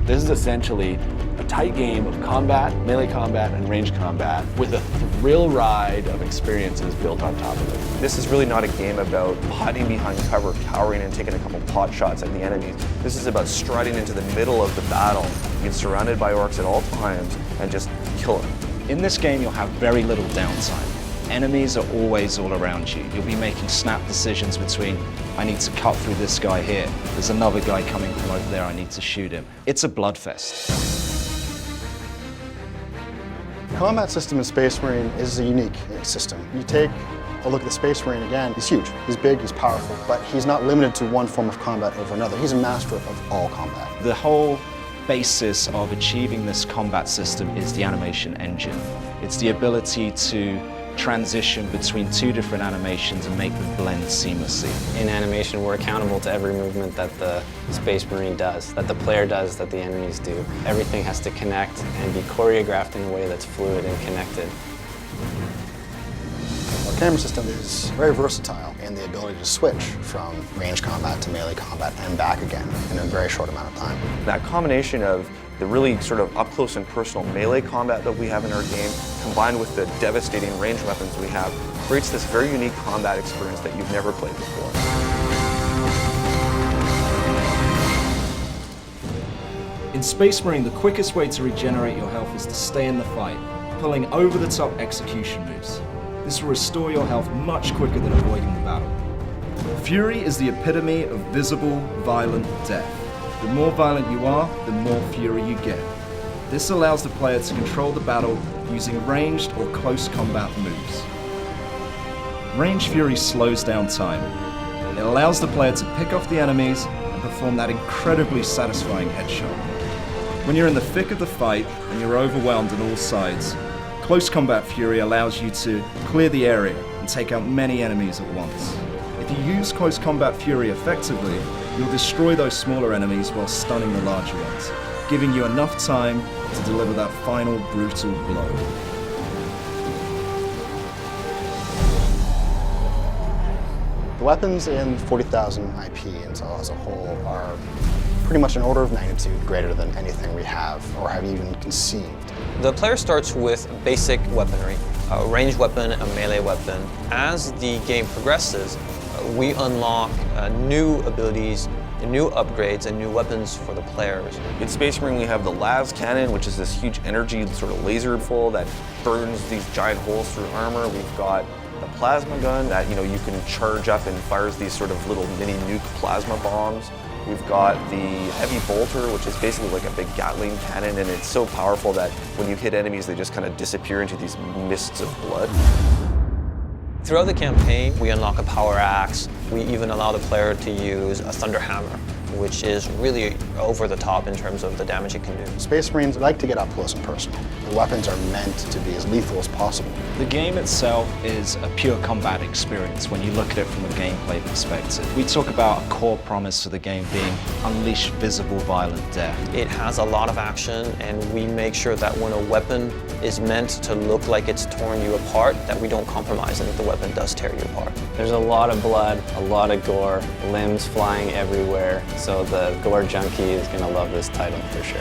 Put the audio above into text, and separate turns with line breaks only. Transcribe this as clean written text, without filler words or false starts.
This is essentially a tight game of combat, melee combat, and range combat with a thrill ride of experiences built on top of it.
This is really not a game about hiding behind cover, cowering and taking a couple pot shots at the enemies. This is about striding into the middle of the battle, being surrounded by orcs at all times, and just kill them.
In this game, you'll have very little downtime. Enemies are always all around you. You'll be making snap decisions between, I need to cut through this guy here. There's another guy coming from over there, I need to shoot him. It's a bloodfest.
The combat system in Space Marine is a unique system. You take a look at the Space Marine again, he's huge, he's big, he's powerful, but he's not limited to one form of combat over another. He's a master of all combat.
The whole basis of achieving this combat system is the animation engine. It's the ability to transition between two different animations and make them blend seamlessly.
In animation, we're accountable to every movement that the Space Marine does, that the player does, that the enemies do. Everything has to connect and be choreographed in a way that's fluid and connected.
Our camera system is very versatile in the ability to switch from range combat to melee combat and back again in a very short amount of time.
That combination of the really sort of up-close and personal melee combat that we have in our game, combined with the devastating range weapons we have, creates this very unique combat experience that you've never played before.
In Space Marine, the quickest way to regenerate your health is to stay in the fight, pulling over-the-top execution moves. This will restore your health much quicker than avoiding the battle. Fury is the epitome of visible, violent death. The more violent you are, the more fury you get. This allows the player to control the battle using ranged or close combat moves. Range Fury slows down time. It allows the player to pick off the enemies and perform that incredibly satisfying headshot. When you're in the thick of the fight and you're overwhelmed on all sides, Close Combat Fury allows you to clear the area and take out many enemies at once. If you use Close Combat Fury effectively, you'll destroy those smaller enemies while stunning the larger ones, giving you enough time to deliver that final brutal blow.
The weapons in 40,000 IP as a whole are pretty much an order of magnitude greater than anything we have or have even conceived.
The player starts with basic weaponry, a ranged weapon, a melee weapon. As the game progresses, we unlock new abilities, new upgrades, and new weapons for the players.
In Space Marine, we have the las cannon, which is this huge energy sort of laser pole that burns these giant holes through armor. We've got the plasma gun that you can charge up and fires these sort of little mini nuke plasma bombs. We've got the heavy bolter, which is basically like a big Gatling cannon, and it's so powerful that when you hit enemies, they just kind of disappear into these mists of blood.
Throughout the campaign, we unlock a power axe. We even allow the player to use a thunder hammer, which is really over the top in terms of the damage it can do.
Space Marines like to get up close and personal. The weapons are meant to be as lethal as possible.
The game itself is a pure combat experience when you look at it from a gameplay perspective. We talk about a core promise of the game being unleash visible, violent death.
It has a lot of action, and we make sure that when a weapon is meant to look like it's torn you apart, that we don't compromise and that the weapon does tear you apart. There's a lot of blood, a lot of gore, limbs flying everywhere, so the gore junkie is going to love this title for sure.